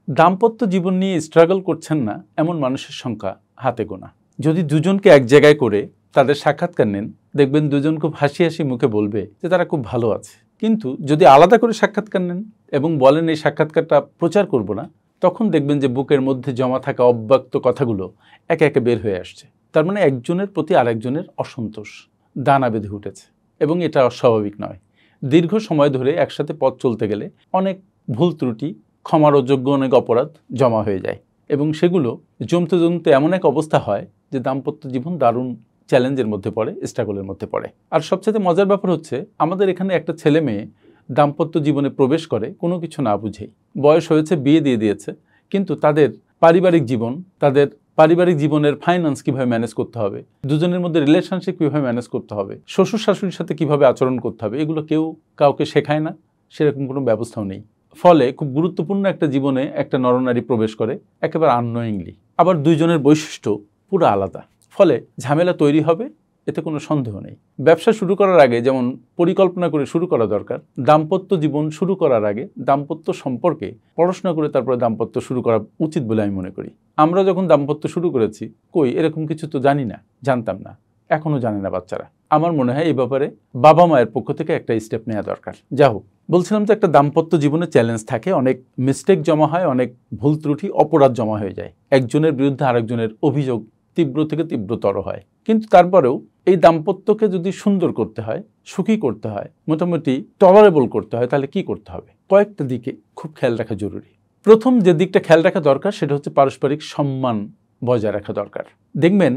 দাম্পত্য জীবন নিয়ে স্ট্রাগল করছেন না এমন মানুষের সংখ্যা হাতে গোনা। যদি দুজনকে এক জায়গায় করে তাদের সাক্ষাৎকার নেন, দেখবেন দুজন খুব হাসি হাসি মুখে বলবে যে তারা খুব ভালো আছে। কিন্তু যদি আলাদা করে সাক্ষাৎকার নেন এবং বলেন এই সাক্ষাৎকারটা প্রচার করব না, তখন দেখবেন যে বুকের মধ্যে জমা থাকা অব্যক্ত কথাগুলো একে একে বের হয়ে আসছে। তার মানে একজনের প্রতি আরেকজনের অসন্তোষ দানা বেঁধে উঠেছে এবং এটা অস্বাভাবিক নয়। দীর্ঘ সময় ধরে একসাথে পথ চলতে গেলে অনেক ভুল ত্রুটি, ক্ষমার অযোগ্য অনেক অপরাধ জমা হয়ে যায় এবং সেগুলো জমতে জমতে এমন এক অবস্থা হয় যে দাম্পত্য জীবন দারুণ চ্যালেঞ্জের মধ্যে পড়ে, স্ট্রাগলের মধ্যে পড়ে। আর সবচেয়ে মজার ব্যাপার হচ্ছে, আমাদের এখানে একটা ছেলে মেয়ে দাম্পত্য জীবনে প্রবেশ করে কোনো কিছু না বুঝেই। বয়স হয়েছে, বিয়ে দিয়ে দিয়েছে, কিন্তু তাদের পারিবারিক জীবনের ফাইন্যান্স কীভাবে ম্যানেজ করতে হবে, দুজনের মধ্যে রিলেশনশিপ কীভাবে ম্যানেজ করতে হবে, শ্বশুর শাশুড়ির সাথে কীভাবে আচরণ করতে হবে, এগুলো কেউ কাউকে শেখায় না, সেরকম কোনো ব্যবস্থাও নেই। ফলে খুব গুরুত্বপূর্ণ একটা জীবনে একটা নরনারী প্রবেশ করে একেবারে আননোয়িংলি। আবার দুইজনের বৈশিষ্ট্য পুরো আলাদা, ফলে ঝামেলা তৈরি হবে, এতে কোনো সন্দেহ নেই। ব্যবসা শুরু করার আগে যেমন পরিকল্পনা করে শুরু করা দরকার, দাম্পত্য জীবন শুরু করার আগে দাম্পত্য সম্পর্কে পড়াশোনা করে তারপরে দাম্পত্য শুরু করা উচিত বলে আমি মনে করি। আমরা যখন দাম্পত্য শুরু করেছি, কই এরকম কিছু তো জানি না, জানতাম না, এখনও জানে না বাচ্চারা। আমার মনে হয় এই ব্যাপারে বাবা মায়ের পক্ষ থেকে একটা স্টেপ নেওয়া দরকার। যা হোক, বলছিলাম যে একটা দাম্পত্য জীবনে চ্যালেঞ্জ থাকে, অনেক মিস্টেক জমা হয়, অনেক ভুল ত্রুটি, অপরাধ জমা হয়ে যায়, একজনের বিরুদ্ধে আরেকজনের অভিযোগ তীব্র থেকে তীব্রতর হয়। কিন্তু তারপরেও এই দাম্পত্যকে যদি সুন্দর করতে হয়, সুখী করতে হয়, মোটামুটি টলারেবল করতে হয়, তাহলে কি করতে হবে? কয়েকটা দিকে খুব খেয়াল রাখা জরুরি। প্রথম যে দিকটা খেয়াল রাখা দরকার সেটা হচ্ছে পারস্পরিক সম্মান বজায় রাখা দরকার। দেখবেন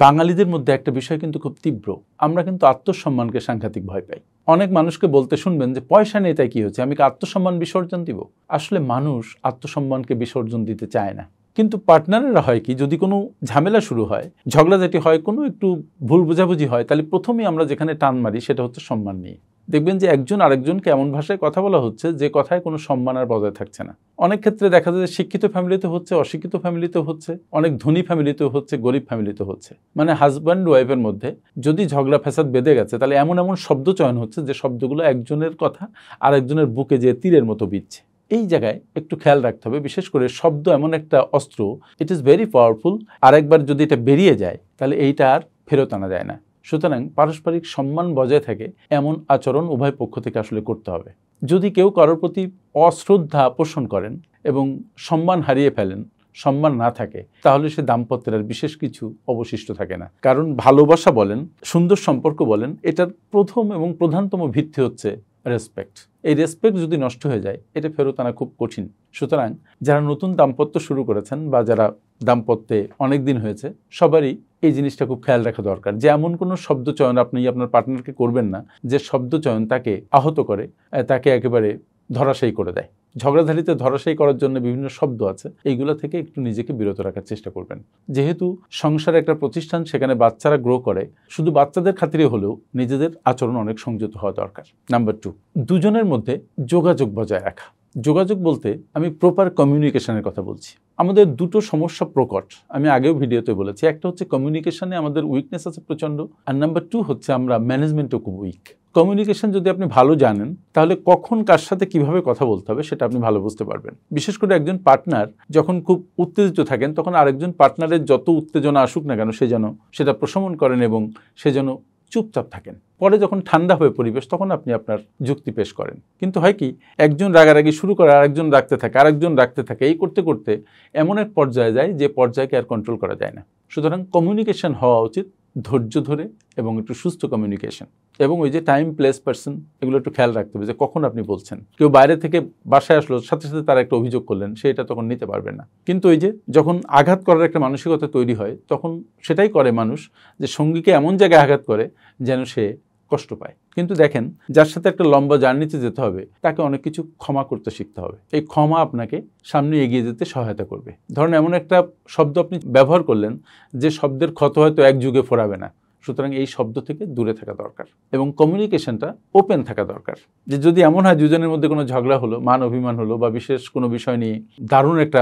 বাঙালিদের মধ্যে একটা বিষয় কিন্তু খুব তীব্র, আমরা কিন্তু আত্মসম্মানকে সাংঘাতিক ভয় পাই। অনেক মানুষকে বলতে শুনবেন যে পয়সা নেই তাই কি হচ্ছে, আমি কি আত্মসম্মান বিসর্জন দিব? আসলে মানুষ আত্মসম্মানকে বিসর্জন দিতে চায় না। কিন্তু পার্টনারেরা হয় কি, যদি কোনো ঝামেলা শুরু হয়, ঝগড়াঝাটি হয়, কোনো একটু ভুল বোঝাবুঝি হয়, তাহলে প্রথমেই আমরা যেখানে টান মারি সেটা হচ্ছে সম্মান নিয়ে। দেখবেন যে একজন আরেকজনকে এমন ভাষায় কথা বলা হচ্ছে যে কথায় কোনো সম্মান আর বজায় থাকছে না। অনেক ক্ষেত্রে দেখা যায় শিক্ষিত ফ্যামিলিতে হচ্ছে, অশিক্ষিত ফ্যামিলিতেও হচ্ছে, অনেক ধনী ফ্যামিলিতেও হচ্ছে, গরিব ফ্যামিলিতেও হচ্ছে। মানে হাজব্যান্ড ওয়াইফের মধ্যে যদি ঝগড়া ফ্যাসাদ বেঁধে গেছে, তাহলে এমন এমন শব্দ চয়ন হচ্ছে যে শব্দগুলো একজনের কথা আরেকজনের বুকে যে তীরের মতো বিচ্ছে। এই জায়গায় একটু খেয়াল রাখতে হবে। বিশেষ করে শব্দ এমন একটা অস্ত্র, ইট ইজ ভেরি পাওয়ারফুল। আরেকবার যদি এটা বেরিয়ে যায় তাহলে এইটা আর ফেরত আনা যায় না। সুতরাং পারস্পরিক সম্মান বজায় থাকে এমন আচরণ উভয় পক্ষ থেকে আসলে করতে হবে। যদি কেউ কারোর প্রতি অশ্রদ্ধা পোষণ করেন এবং সম্মান হারিয়ে ফেলেন, সম্মান না থাকে, তাহলে সে দাম্পত্যের আর বিশেষ কিছু অবশিষ্ট থাকে না। কারণ ভালোবাসা বলেন, সুন্দর সম্পর্ক বলেন, এটার প্রথম এবং প্রধানতম ভিত্তি হচ্ছে রেসপেক্ট। এই রেসপেক্ট যদি নষ্ট হয়ে যায়, এটা ফেরত আনা খুব কঠিন। সুতরাং যারা নতুন দাম্পত্য শুরু করেছেন বা যারা দাম্পত্যে অনেক দিন হয়েছে, সবারই এই জিনিসটা খুব খেয়াল রাখা দরকার যে এমন কোনো শব্দ চয়ন আপনি আপনার পার্টনারকে করবেন না যে শব্দ চয়ন তাকে আহত করে, তাকে একেবারে ধরাশায়ী করে দেয়। ঝগড়াঝাটিতে ধরাশায়ী করার জন্য বিভিন্ন শব্দ আছে, এইগুলো থেকে একটু নিজেকে বিরত রাখার চেষ্টা করবেন। যেহেতু সংসার একটা প্রতিষ্ঠান, সেখানে বাচ্চারা গ্রো করে, শুধু বাচ্চাদের খাতিরে হলেও নিজেদের আচরণ অনেক সংযত হওয়া দরকার। নাম্বার 2, দুজনের মধ্যে যোগাযোগ বজায় রাখা। যোগাযোগ বলতে আমি প্রপার কমিউনিকেশনের কথা বলছি। আমাদের দুটো সমস্যা প্রকট, আমি আগেও ভিডিওতে বলেছি। একটা হচ্ছে কমিউনিকেশনে আমাদের উইকনেস আছে প্রচণ্ড, আর নাম্বার 2 হচ্ছে আমরা ম্যানেজমেন্টও খুব উইক। কমিউনিকেশন যদি আপনি ভালো জানেন, তাহলে কখন কার সাথে কিভাবে কথা বলতে হবে সেটা আপনি ভালো বুঝতে পারবেন। বিশেষ করে একজন পার্টনার যখন খুব উত্তেজিত থাকেন, তখন আরেকজন পার্টনারের যত উত্তেজনা আসুক না কেন, সে যেন সেটা প্রশমন করেন এবং সে যেন চুপচাপ থাকেন। পরে যখন ঠান্ডা হয়ে পরিবেশ, তখন আপনি আপনার যুক্তি পেশ করেন। কিন্তু হয় কি, একজন রাগারাগি শুরু করে, আরেকজন রাখতে থাকে, আরেকজন রাখতে থাকে, এই করতে করতে এমন এক পর্যায়ে যায় যে পর্যায়কে আর কন্ট্রোল করা যায় না। সুতরাং কমিউনিকেশন হওয়া উচিত ধৈর্য ধরে এবং একটু সুস্থ কমিউনিকেশন। এবং ওই যে টাইম, প্লেস, পার্সন, এগুলো একটু খেয়াল রাখতে হবে যে কখন আপনি বলছেন। কেউ বাইরে থেকে বাসায় আসলো, সাথে সাথে তারা একটা অভিযোগ করলেন, সেটা তখন নিতে পারবে না। কিন্তু ওই যে যখন আঘাত করার একটা মানসিকতা তৈরি হয়, তখন সেটাই করে মানুষ, যে সঙ্গীকে এমন জায়গায় আঘাত করে যেন সে কষ্ট পায়। কিন্তু দেখেন, যার সাথে একটা লম্বা জার্নিতে যেতে হবে, তাকে অনেক কিছু ক্ষমা করতে শিখতে হবে। এই ক্ষমা আপনাকে সামনে এগিয়ে যেতে সহায়তা করবে। ধরেন এমন একটা শব্দ আপনি ব্যবহার করলেন যে শব্দের ক্ষত হয়তো এক যুগে ফোরাবে না। সুতরাং এই শব্দ থেকে দূরে থাকা দরকার এবং কমিউনিকেশনটা ওপেন থাকা দরকার। যে যদি এমন হয় দুজনের মধ্যে কোনো ঝগড়া হলো, মান অভিমান হলো, বা বিশেষ কোনো বিষয় নিয়ে দারুণ একটা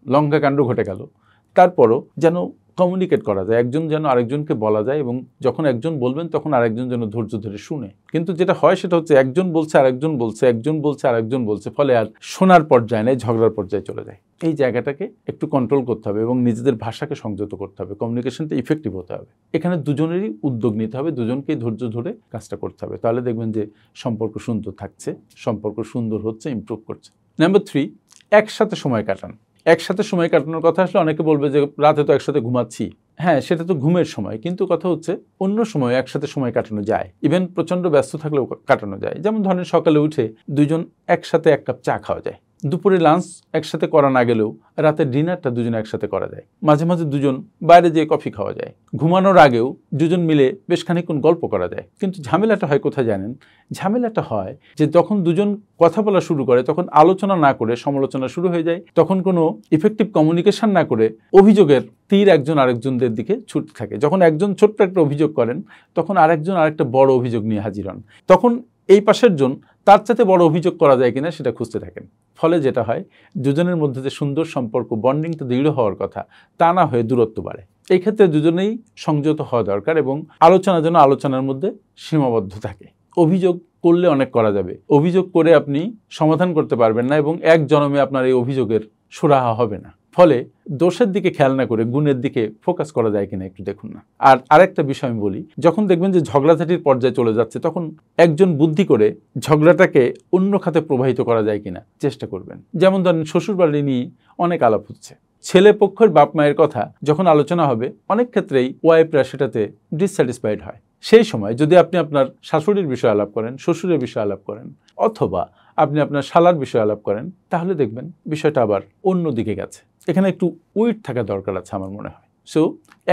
লঙ্কাকাণ্ড ঘটে গেল, তারপরও যেন কমিউনিকেট করা যায়, একজন যেন আরেকজনকে বলা যায়, এবং যখন একজন বলবেন তখন আরেকজন যেন ধৈর্য ধরে শুনে। কিন্তু যেটা হয় সেটা হচ্ছে একজন বলছে আরেকজন বলছে, একজন বলছে আরেকজন বলছে, ফলে আর শোনার পর্যায়ে নেই, ঝগড়ার পর্যায়ে চলে যায়। এই জায়গাটাকে একটু কন্ট্রোল করতে হবে এবং নিজেদের ভাষাকে সংযত করতে হবে, কমিউনিকেশনটা ইফেক্টিভ হতে হবে। এখানে দুজনেরই উদ্যোগ নিতে হবে, দুজনকেই ধৈর্য ধরে কাজটা করতে হবে, তাহলে দেখবেন যে সম্পর্ক সুন্দর থাকছে, সম্পর্ক সুন্দর হচ্ছে, ইমপ্রুভ করছে। নাম্বার 3, একসাথে সময় কাটান। একসাথে সময় কাটানোর কথা আসলে অনেকে বলবে যে রাতে তো একসাথে ঘুমাচ্ছি। হ্যাঁ, সেটা তো ঘুমের সময়, কিন্তু কথা হচ্ছে অন্য সময় একসাথে সময় কাটানো যায়, ইভেন প্রচণ্ড ব্যস্ত থাকলেও কাটানো যায়। যেমন ধরেন সকালে উঠে দুজন একসাথে 1 কাপ চা খাওয়া যায়, দুপুরে লাঞ্চ একসাথে করা না গেলেও রাতে ডিনারটা দুজনে একসাথে করা যায়, মাঝে মাঝে দুজন বাইরে যেয়ে কফি খাওয়া যায়, ঘুমানোর আগেও দুজন মিলে বেশ খানিকক্ষণ গল্প করা যায়। কিন্তু ঝামেলাটা হয় কোথায় জানেন? ঝামেলাটা হয় যে যখন দুজন কথা বলা শুরু করে তখন আলোচনা না করে সমালোচনা শুরু হয়ে যায়, তখন কোনো ইফেক্টিভ কমিউনিকেশন না করে অভিযোগের তীর একজন আরেকজনদের দিকে ছুটতে থাকে। যখন একজন ছোট্ট একটা অভিযোগ করেন তখন আরেকজন আরেকটা বড় অভিযোগ নিয়ে হাজির হন, তখন এই পাশের জন তার চাইতে বড় অভিযোগ করা যায় কিনা সেটা খুঁজতে থাকেন। ফলে যেটা হয়, দুজনের মধ্যে যে সুন্দর সম্পর্ক, বন্ডিংটা দৃঢ় হওয়ার কথা, তা না হয়ে দূরত্ব বাড়ে। এই ক্ষেত্রে দুজনেই সংযত হওয়া দরকার এবং আলোচনা যেন আলোচনার মধ্যে সীমাবদ্ধ থাকে। অভিযোগ করলে অনেক করা যাবে, অভিযোগ করে আপনি সমাধান করতে পারবেন না এবং এক জন্মে আপনার এই অভিযোগের সুরাহা হবে না। ফলে দোষের দিকে খেয়াল না করে গুণের দিকে ফোকাস করা যায় কিনা একটু দেখুন না। আর আরেকটা বিষয় আমি বলি, যখন দেখবেন যে ঝগড়াঝাটির পর্যায়ে চলে যাচ্ছে তখন একজন বুদ্ধি করে ঝগড়াটাকে অন্য খাতে প্রবাহিত করা যায় কিনা চেষ্টা করবেন। যেমন ধরেন শ্বশুরবাড়ি নিয়ে অনেক আলাপ হচ্ছে, ছেলে পক্ষের বাপ মায়ের কথা যখন আলোচনা হবে অনেক ক্ষেত্রেই ওয়াইফরা সেটাতে ডিসস্যাটিসফাইড হয়। সেই সময় যদি আপনি আপনার শাশুড়ির বিষয়ে আলাপ করেন, শ্বশুরের বিষয়ে আলাপ করেন, অথবা আপনি আপনার শালার বিষয়ে আলাপ করেন, তাহলে দেখবেন বিষয়টা আবার অন্য দিকে গেছে। এখানে একটু উইট থাকা দরকার আছে আমার মনে হয়। সো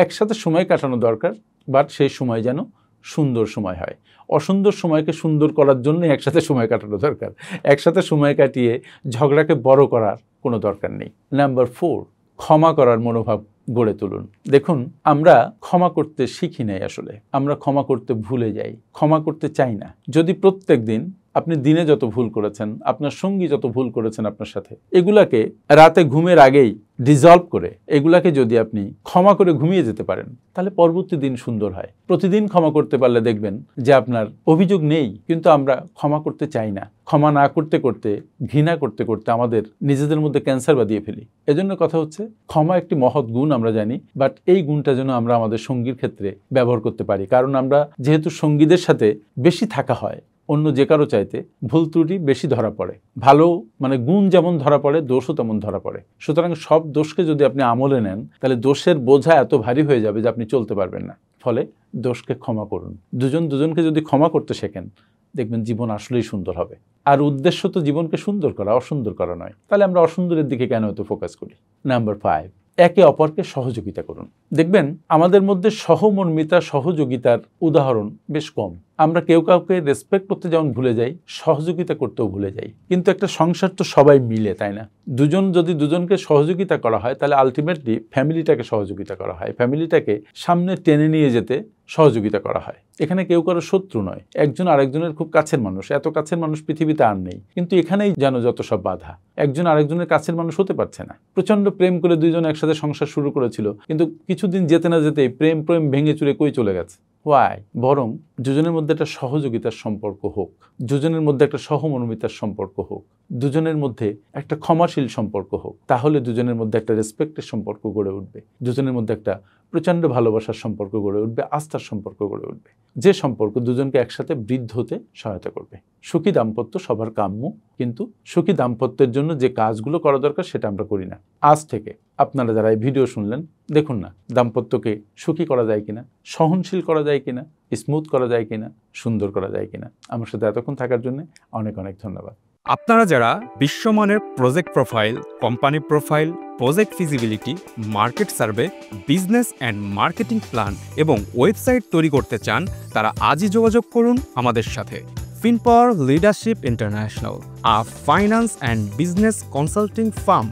একসাথে সময় কাটানো দরকার, বাট সেই সময় যেন সুন্দর সময় হয়। অসুন্দর সময়কে সুন্দর করার জন্য একসাথে সময় কাটানো দরকার, একসাথে সময় কাটিয়ে ঝগড়াকে বড় করার কোনো দরকার নেই। নাম্বার 4, ক্ষমা করার মনোভাব গড়ে তুলুন। দেখুন, আমরা ক্ষমা করতে শিখি নাই, আসলে আমরা ক্ষমা করতে ভুলে যাই, ক্ষমা করতে চাই না। যদি প্রত্যেক দিন আপনি দিনে যত ভুল করেছেন, আপনার সঙ্গী যত ভুল করেছেন আপনার সাথে, এগুলাকে রাতে ঘুমের আগেই ডিসলভ করে এগুলাকে যদি আপনি ক্ষমা করে ঘুমিয়ে যেতে পারেন, তাহলে পরবর্তী দিন সুন্দর হয়। প্রতিদিন ক্ষমা করতে পারলে দেখবেন যে আপনার অভিযোগ নেই, কিন্তু আমরা ক্ষমা করতে চাই না। ক্ষমা না করতে করতে, ঘৃণা করতে করতে আমাদের নিজেদের মধ্যে ক্যান্সার বাঁধিয়ে ফেলি। এজন্য কথা হচ্ছে, ক্ষমা একটি মহৎ গুণ আমরা জানি, বাট এই গুণটা যেন আমরা আমাদের সঙ্গীর ক্ষেত্রে ব্যবহার করতে পারি। কারণ আমরা যেহেতু সঙ্গীদের সাথে বেশি থাকা হয়, অন্য যে কারো চাইতে ভুল ত্রুটি বেশি ধরা পড়ে। ভালো মানে গুণ যেমন ধরা পড়ে, দোষও তেমন ধরা পড়ে। সুতরাং সব দোষকে যদি আপনি আমলে নেন, তাহলে দোষের বোঝা এত ভারী হয়ে যাবে যে আপনি চলতে পারবেন না। ফলে দোষকে ক্ষমা করুন। দুজন দুজনকে যদি ক্ষমা করতে শেখেন, দেখবেন জীবন আসলেই সুন্দর হবে। আর উদ্দেশ্য তো জীবনকে সুন্দর করা, অসুন্দর করা নয়। তাহলে আমরা অসুন্দরের দিকে কেন এত ফোকাস করি? নাম্বার 5, একে অপরকে সহযোগিতা করুন। দেখবেন আমাদের মধ্যে সহমর্মিতা, সহযোগিতার উদাহরণ বেশ কম। আমরা কেউ কাউকে রেসপেক্ট করতে যেমন ভুলে যাই, সহযোগিতা করতেও ভুলে যাই। কিন্তু একটা সংসার তো সবাই মিলে, তাই না? দুজন যদি দুজনকে সহযোগিতা করা হয়, তাহলে আলটিমেটলি ফ্যামিলিটাকে সহযোগিতা করা হয়, ফ্যামিলিটাকে সামনে টেনে নিয়ে যেতে সহযোগিতা করা হয়। এখানে কেউ কারো শত্রু নয়, একজন আরেকজনের খুব কাছের মানুষ। এত কাছের মানুষ পৃথিবীতে আর নেই, কিন্তু এখানেই যেন যত সব বাধা। একজন আরেকজনের কাছের মানুষ হতে পারছে না। প্রচন্ড প্রেম করে দুইজন একসাথে সংসার শুরু করেছিল, কিন্তু কিছুদিন যেতে না যেতেই প্রেম ভেঙে চুরে কই চলে গেছে। ওয়াই? বরং দুজনের মধ্যে একটা সহযোগিতার সম্পর্ক হোক, দুজনের মধ্যে একটা সহমর্মিতার সম্পর্ক হোক, দুজনের মধ্যে একটা ক্ষমাশীল সম্পর্ক হোক, তাহলে দুজনের মধ্যে একটা রেসপেক্টের সম্পর্ক গড়ে উঠবে, দুজনের মধ্যে একটা প্রচণ্ড ভালোবাসার সম্পর্ক গড়ে উঠবে, আস্থার সম্পর্ক গড়ে উঠবে, যে সম্পর্ক দুজনকে একসাথে বৃদ্ধ হতে সহায়তা করবে। সুখী দাম্পত্য সবার কাম্য, কিন্তু সুখী দাম্পত্যের জন্য যে কাজগুলো করা দরকার সেটা আমরা করি না। আজ থেকে আপনারা যারা এই ভিডিও শুনলেন, দেখুন না দাম্পত্যকে সুখী করা যায় কিনা, সহনশীল করা যায় কিনা, স্মুথ করা যায় কিনা, সুন্দর করা যায় কিনা। আমার সাথে এতক্ষণ থাকার জন্য অনেক অনেক ধন্যবাদ। আপনারা যারা বিশ্বমানের project profile, company profile, project feasibility, market survey, business and marketing plan এবং ওয়েবসাইট তৈরি করতে চান, তারা আজই যোগাযোগ করুন আমাদের সাথে। Finpower Leadership International, a finance and business consulting farm.